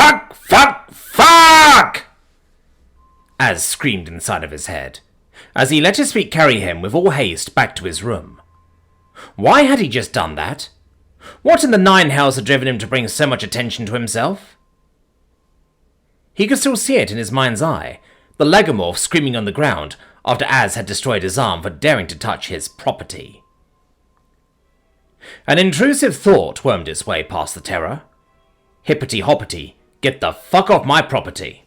Fuck! Fuck! Fuck! Az screamed inside of his head, as he let his feet carry him with all haste back to his room. Why had he just done that? What in the nine hells had driven him to bring so much attention to himself? He could still see it in his mind's eye, the legomorph screaming on the ground after Az had destroyed his arm for daring to touch his property. An intrusive thought wormed its way past the terror. Hippity-hoppity, get the fuck off my property.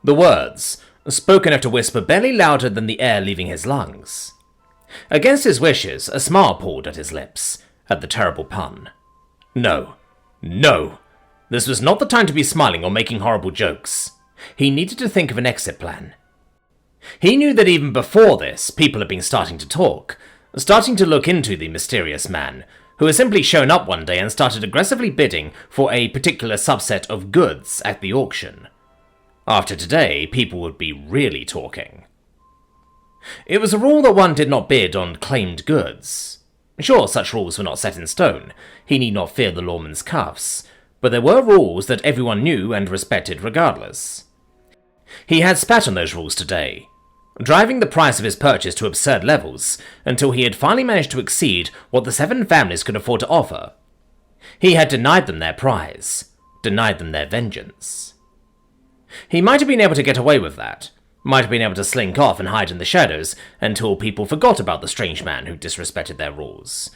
The words, spoken enough to whisper barely louder than the air leaving his lungs. Against his wishes, a smile pulled at his lips, at the terrible pun. No. No. This was not the time to be smiling or making horrible jokes. He needed to think of an exit plan. He knew that even before this, people had been starting to talk, starting to look into the mysterious man, who had simply shown up one day and started aggressively bidding for a particular subset of goods at the auction. After today, people would be really talking. It was a rule that one did not bid on claimed goods. Sure, such rules were not set in stone. He need not fear the lawman's cuffs, but there were rules that everyone knew and respected regardless. He had spat on those rules today, driving the price of his purchase to absurd levels until he had finally managed to exceed what the 7 families could afford to offer. He had denied them their prize, denied them their vengeance. He might have been able to get away with that, might have been able to slink off and hide in the shadows until people forgot about the strange man who disrespected their rules.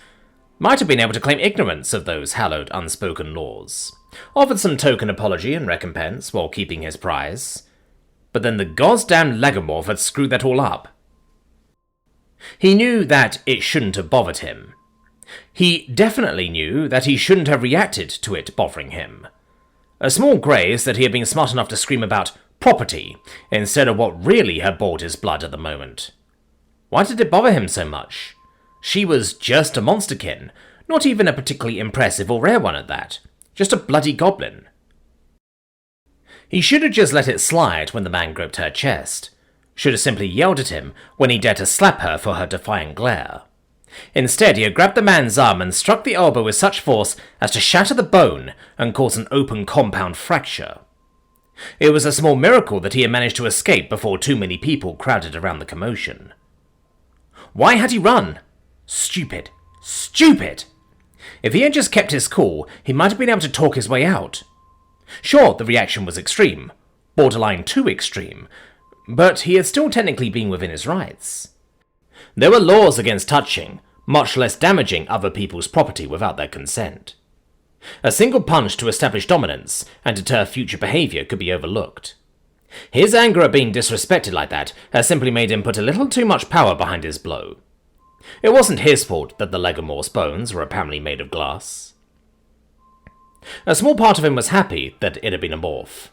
Might have been able to claim ignorance of those hallowed unspoken laws, offered some token apology and recompense while keeping his prize. But then the goddamn legomorph had screwed that all up. He knew that it shouldn't have bothered him. He definitely knew that he shouldn't have reacted to it bothering him. A small grace that he had been smart enough to scream about property instead of what really had boiled his blood at the moment. Why did it bother him so much? She was just a monsterkin, not even a particularly impressive or rare one at that, just a bloody goblin. He should have just let it slide when the man gripped her chest, should have simply yelled at him when he dared to slap her for her defiant glare. Instead, he had grabbed the man's arm and struck the elbow with such force as to shatter the bone and cause an open compound fracture. It was a small miracle that he had managed to escape before too many people crowded around the commotion. Why had he run? Stupid. Stupid! If he had just kept his cool, he might have been able to talk his way out. Sure, the reaction was extreme, borderline too extreme, but he had still technically been within his rights. There were laws against touching, much less damaging other people's property without their consent. A single punch to establish dominance and deter future behaviour could be overlooked. His anger at being disrespected like that had simply made him put a little too much power behind his blow. It wasn't his fault that the legomorph's bones were apparently made of glass. A small part of him was happy that it had been a morph.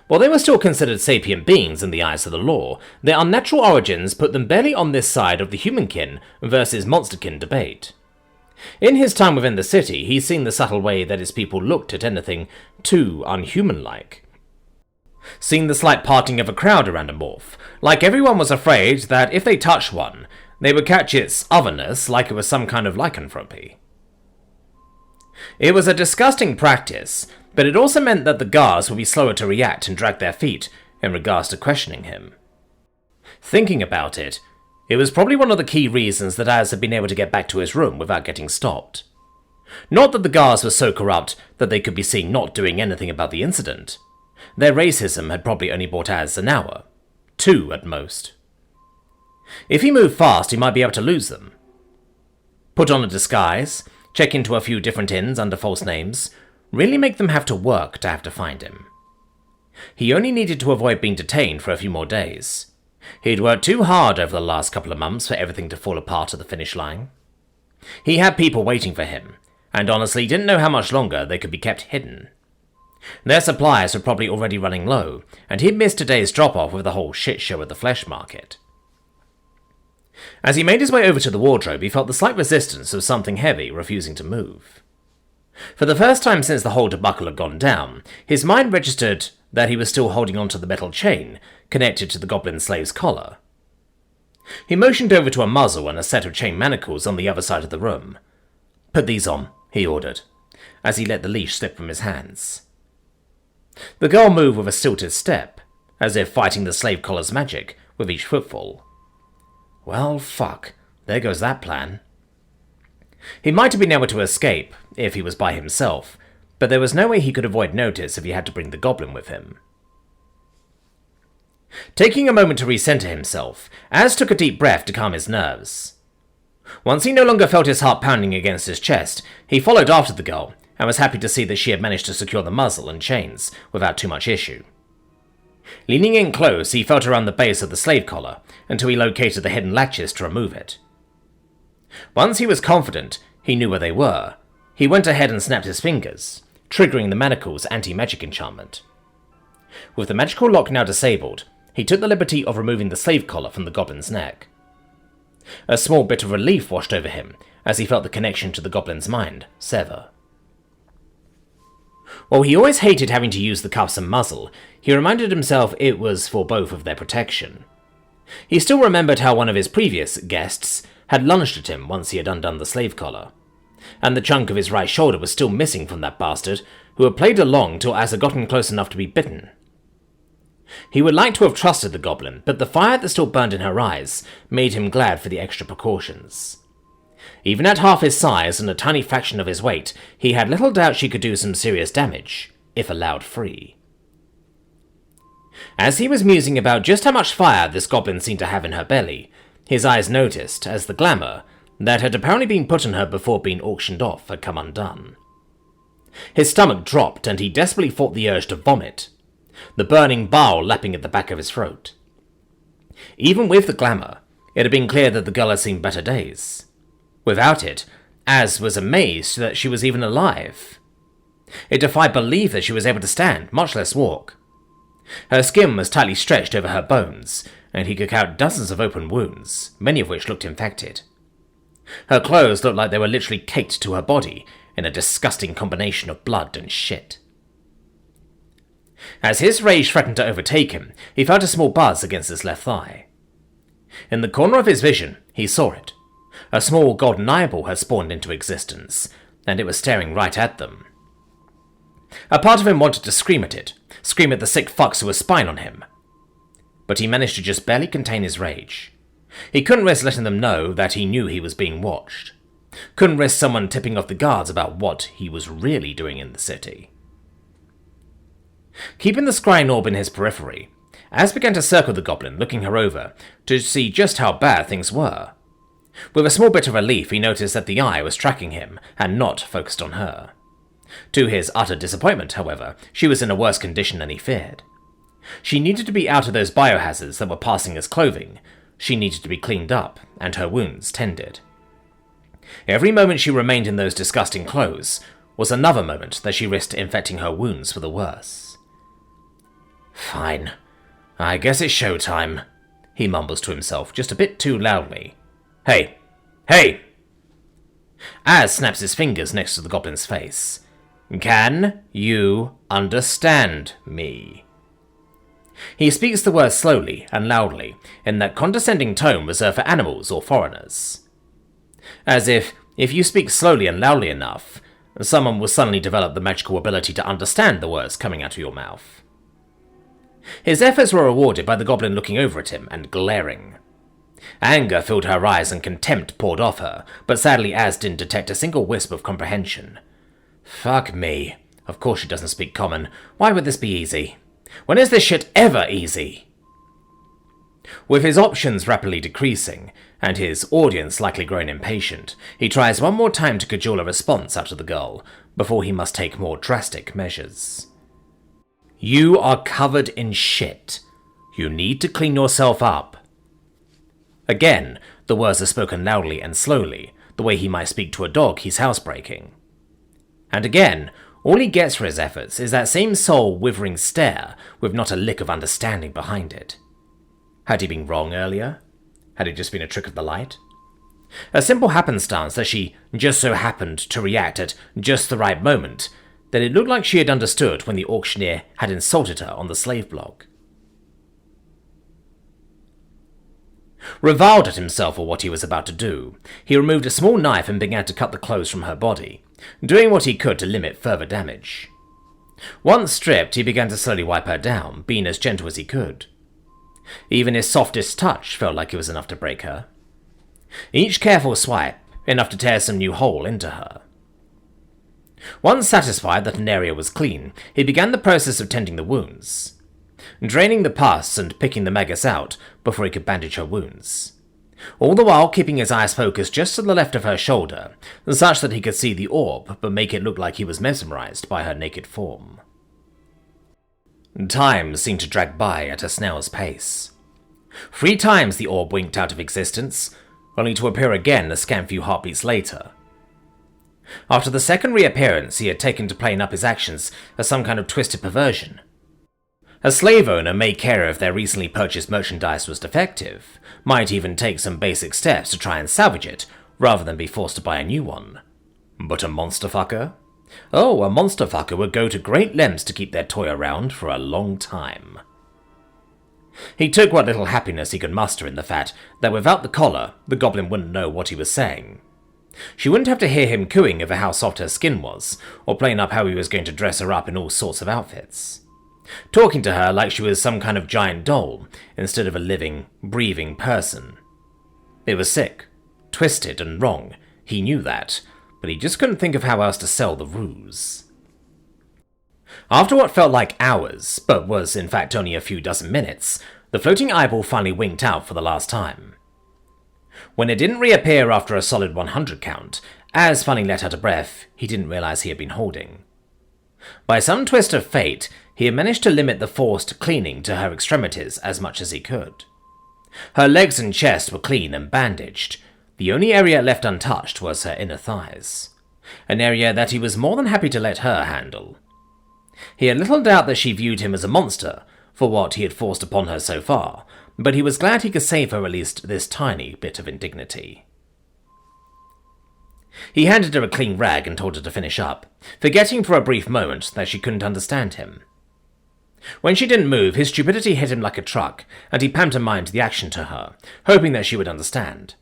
While they were still considered sapient beings in the eyes of the law, their unnatural origins put them barely on this side of the humankin versus monsterkin debate. In his time within the city, he'd seen the subtle way that his people looked at anything too unhuman-like. Seen the slight parting of a crowd around a morph, like everyone was afraid that if they touched one, they would catch its otherness like it was some kind of lycanthropy. It was a disgusting practice, but it also meant that the guards would be slower to react and drag their feet in regards to questioning him. Thinking about it, it was probably one of the key reasons that Az had been able to get back to his room without getting stopped. Not that the guards were so corrupt that they could be seen not doing anything about the incident. Their racism had probably only bought Az an hour. 2 at most. If he moved fast, he might be able to lose them. Put on a disguise, check into a few different inns under false names, really make them have to work to have to find him. He only needed to avoid being detained for a few more days. He'd worked too hard over the last couple of months for everything to fall apart at the finish line. He had people waiting for him, and honestly didn't know how much longer they could be kept hidden. Their supplies were probably already running low, and he'd missed today's drop-off with the whole shit show at the flesh market. As he made his way over to the wardrobe, he felt the slight resistance of something heavy refusing to move. For the first time since the whole debacle had gone down, his mind registered that he was still holding onto the metal chain connected to the goblin slave's collar. He motioned over to a muzzle and a set of chain manacles on the other side of the room. "Put these on," he ordered, as he let the leash slip from his hands. The girl moved with a stilted step, as if fighting the slave collar's magic with each footfall. Well, fuck. There goes that plan. He might have been able to escape if he was by himself, but there was no way he could avoid notice if he had to bring the goblin with him. Taking a moment to recenter himself, Az took a deep breath to calm his nerves. Once he no longer felt his heart pounding against his chest, he followed after the girl, and was happy to see that she had managed to secure the muzzle and chains without too much issue. Leaning in close, he felt around the base of the slave collar until he located the hidden latches to remove it. Once he was confident he knew where they were, he went ahead and snapped his fingers, triggering the manacle's anti-magic enchantment. With the magical lock now disabled, he took the liberty of removing the slave collar from the goblin's neck. A small bit of relief washed over him as he felt the connection to the goblin's mind sever. While he always hated having to use the cuffs and muzzle, he reminded himself it was for both of their protection. He still remembered how one of his previous guests had lunged at him once he had undone the slave collar, and the chunk of his right shoulder was still missing from that bastard who had played along till Az had gotten close enough to be bitten. He would like to have trusted the goblin, but the fire that still burned in her eyes made him glad for the extra precautions. Even at half his size and a tiny fraction of his weight, he had little doubt she could do some serious damage, if allowed free. As he was musing about just how much fire this goblin seemed to have in her belly, his eyes noticed as the glamour that had apparently been put on her before being auctioned off had come undone. His stomach dropped and he desperately fought the urge to vomit, the burning bile lapping at the back of his throat. Even with the glamour, it had been clear that the girl had seen better days. Without it, Az was amazed that she was even alive. It defied belief that she was able to stand, much less walk. Her skin was tightly stretched over her bones, and he could count dozens of open wounds, many of which looked infected. Her clothes looked like they were literally caked to her body in a disgusting combination of blood and shit. As his rage threatened to overtake him, he felt a small buzz against his left thigh. In the corner of his vision, he saw it. A small golden eyeball had spawned into existence, and it was staring right at them. A part of him wanted to scream at it, scream at the sick fucks who were spying on him. But he managed to just barely contain his rage. He couldn't risk letting them know that he knew he was being watched. Couldn't risk someone tipping off the guards about what he was really doing in the city. Keeping the scrying orb in his periphery, Az began to circle the goblin, looking her over, to see just how bad things were. With a small bit of relief, he noticed that the eye was tracking him, and not focused on her. To his utter disappointment, however, she was in a worse condition than he feared. She needed to be out of those biohazards that were passing as clothing. She needed to be cleaned up, and her wounds tended. Every moment she remained in those disgusting clothes was another moment that she risked infecting her wounds for the worse. Fine. I guess it's showtime, he mumbles to himself just a bit too loudly. Hey! Hey! Az snaps his fingers next to the goblin's face. Can you understand me? He speaks the words slowly and loudly, in that condescending tone reserved for animals or foreigners. As if you speak slowly and loudly enough, someone will suddenly develop the magical ability to understand the words coming out of your mouth. His efforts were rewarded by the goblin looking over at him and glaring. Anger filled her eyes and contempt poured off her, but sadly Az didn't detect a single wisp of comprehension. Fuck me. Of course she doesn't speak common. Why would this be easy? When is this shit ever easy? With his options rapidly decreasing, and his audience likely growing impatient, he tries one more time to cajole a response out of the girl, before he must take more drastic measures. You are covered in shit. You need to clean yourself up. Again, the words are spoken loudly and slowly, the way he might speak to a dog he's housebreaking. And again, all he gets for his efforts is that same soul-withering stare with not a lick of understanding behind it. Had he been wrong earlier? Had it just been a trick of the light? A simple happenstance that she just so happened to react at just the right moment, that it looked like she had understood when the auctioneer had insulted her on the slave block. Reviled at himself for what he was about to do, he removed a small knife and began to cut the clothes from her body, doing what he could to limit further damage. Once stripped, he began to slowly wipe her down, being as gentle as he could. Even his softest touch felt like it was enough to break her. Each careful swipe, enough to tear some new hole into her. Once satisfied that an area was clean, he began the process of tending the wounds, draining the pus and picking the maggots out before he could bandage her wounds, all the while keeping his eyes focused just to the left of her shoulder, such that he could see the orb but make it look like he was mesmerized by her naked form. Time seemed to drag by at a snail's pace. 3 times the orb winked out of existence, only to appear again a scant few heartbeats later. After the second reappearance, he had taken to playing up his actions as some kind of twisted perversion. A slave owner may care if their recently purchased merchandise was defective, might even take some basic steps to try and salvage it, rather than be forced to buy a new one. But a monster fucker? Oh, a monster fucker would go to great lengths to keep their toy around for a long time. He took what little happiness he could muster in the fact that without the collar, the goblin wouldn't know what he was saying. She wouldn't have to hear him cooing over how soft her skin was, or playing up how he was going to dress her up in all sorts of outfits. Talking to her like she was some kind of giant doll, instead of a living, breathing person. It was sick, twisted, and wrong. He knew that, but he just couldn't think of how else to sell the ruse. After what felt like hours, but was in fact only a few dozen minutes, the floating eyeball finally winked out for the last time. When it didn't reappear after a solid 100 count, as finally let out a breath he didn't realize he had been holding. By some twist of fate, he had managed to limit the forced cleaning to her extremities as much as he could. Her legs and chest were clean and bandaged. The only area left untouched was her inner thighs, an area that he was more than happy to let her handle. He had little doubt that she viewed him as a monster for what he had forced upon her so far, but he was glad he could save her at least this tiny bit of indignity. He handed her a clean rag and told her to finish up, forgetting for a brief moment that she couldn't understand him. When she didn't move, his stupidity hit him like a truck, and he pantomimed the action to her, hoping that she would understand.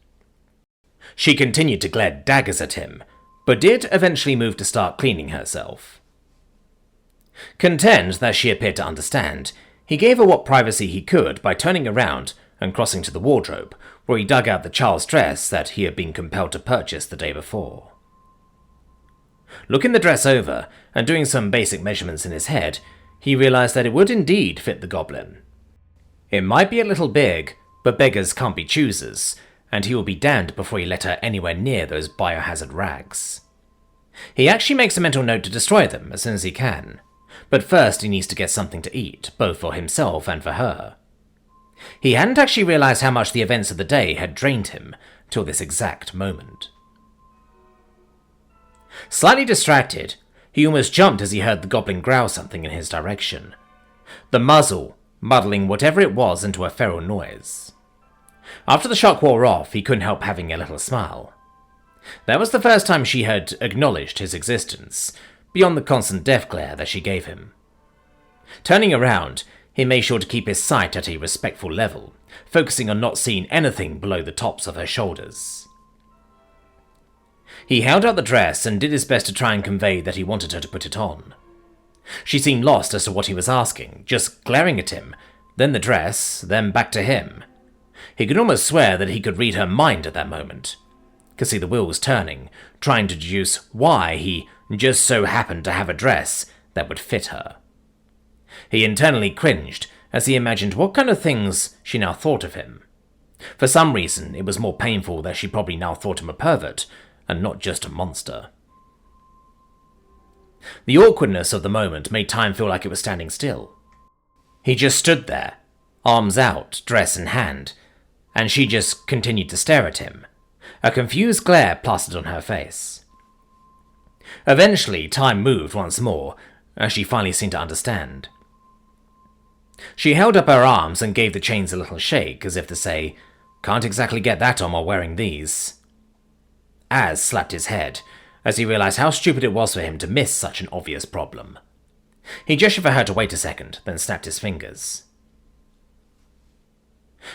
She continued to glare daggers at him, but did eventually move to start cleaning herself. Content that she appeared to understand, he gave her what privacy he could by turning around and crossing to the wardrobe, where he dug out the child's dress that he had been compelled to purchase the day before. Looking the dress over, and doing some basic measurements in his head, he realized that it would indeed fit the goblin. It might be a little big, but beggars can't be choosers, and he will be damned before he let her anywhere near those biohazard rags. He actually makes a mental note to destroy them as soon as he can, but first he needs to get something to eat, both for himself and for her. He hadn't actually realized how much the events of the day had drained him till this exact moment. Slightly distracted, he almost jumped as he heard the goblin growl something in his direction, the muzzle muddling whatever it was into a feral noise. After the shock wore off, he couldn't help having a little smile. That was the first time she had acknowledged his existence, beyond the constant death glare that she gave him. Turning around, he made sure to keep his sight at a respectful level, focusing on not seeing anything below the tops of her shoulders. He held out the dress and did his best to try and convey that he wanted her to put it on. She seemed lost as to what he was asking, just glaring at him, then the dress, then back to him. He could almost swear that he could read her mind at that moment. Could see the wheels turning, trying to deduce why he just so happened to have a dress that would fit her. He internally cringed as he imagined what kind of things she now thought of him. For some reason, it was more painful that she probably now thought him a pervert, and not just a monster. The awkwardness of the moment made time feel like it was standing still. He just stood there, arms out, dress in hand, and she just continued to stare at him, a confused glare plastered on her face. Eventually, time moved once more, as she finally seemed to understand. She held up her arms and gave the chains a little shake, as if to say, "Can't exactly get that on while wearing these." Az slapped his head, as he realized how stupid it was for him to miss such an obvious problem. He gestured for her to wait a second, then snapped his fingers.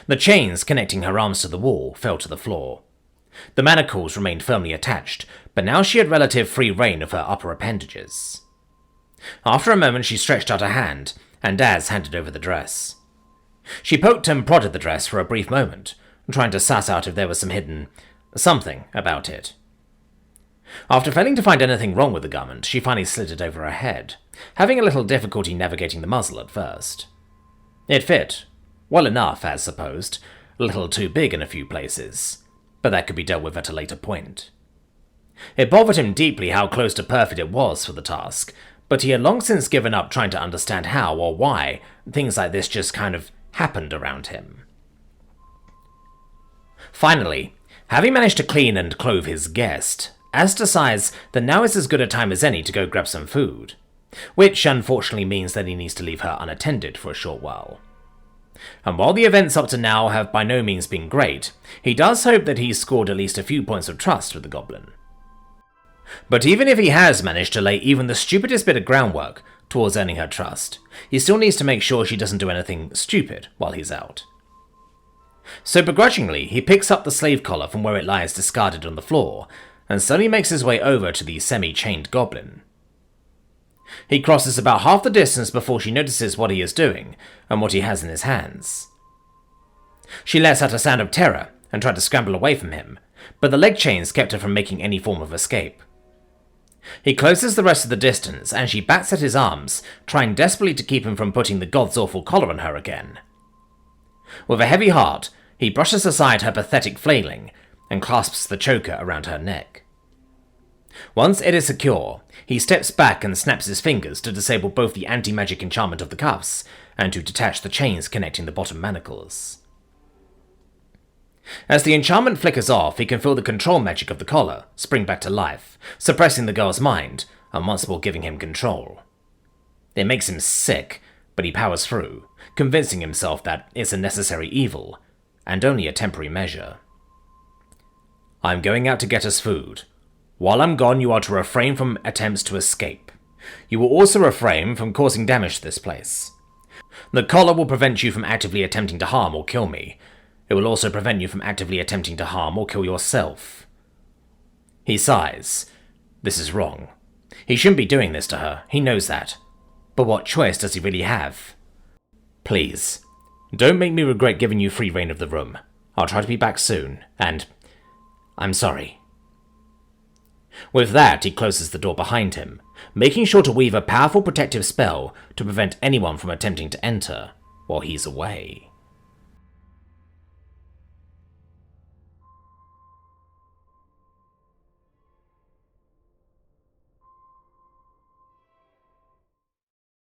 The chains connecting her arms to the wall fell to the floor. The manacles remained firmly attached, but now she had relative free rein of her upper appendages. After a moment, she stretched out her hand, and Daz handed over the dress. She poked and prodded the dress for a brief moment, trying to suss out if there was some hidden something about it. After failing to find anything wrong with the garment, she finally slid it over her head, having a little difficulty navigating the muzzle at first. It fit, well enough, as supposed, a little too big in a few places, but that could be dealt with at a later point. It bothered him deeply how close to perfect it was for the task, but he had long since given up trying to understand how or why things like this just kind of happened around him. Finally, having managed to clean and clothe his guest, Az decides that now is as good a time as any to go grab some food, which unfortunately means that he needs to leave her unattended for a short while. And while the events up to now have by no means been great, he does hope that he's scored at least a few points of trust with the goblin. But even if he has managed to lay even the stupidest bit of groundwork towards earning her trust, he still needs to make sure she doesn't do anything stupid while he's out. So begrudgingly, he picks up the slave collar from where it lies discarded on the floor, and slowly makes his way over to the semi-chained goblin. He crosses about half the distance before she notices what he is doing and what he has in his hands. She lets out a sound of terror and tried to scramble away from him, but the leg chains kept her from making any form of escape. He closes the rest of the distance, and she bats at his arms, trying desperately to keep him from putting the god's awful collar on her again. With a heavy heart, he brushes aside her pathetic flailing and clasps the choker around her neck. Once it is secure, he steps back and snaps his fingers to disable both the anti-magic enchantment of the cuffs and to detach the chains connecting the bottom manacles. As the enchantment flickers off, he can feel the control magic of the collar spring back to life, suppressing the girl's mind and once more giving him control. It makes him sick, but he powers through, convincing himself that it's a necessary evil, and only a temporary measure. I'm going out to get us food. While I'm gone, you are to refrain from attempts to escape. You will also refrain from causing damage to this place. The collar will prevent you from actively attempting to harm or kill me. It will also prevent you from actively attempting to harm or kill yourself. He sighs. This is wrong. He shouldn't be doing this to her, he knows that. But what choice does he really have? Please, don't make me regret giving you free rein of the room. I'll try to be back soon, and I'm sorry. With that, he closes the door behind him, making sure to weave a powerful protective spell to prevent anyone from attempting to enter while he's away.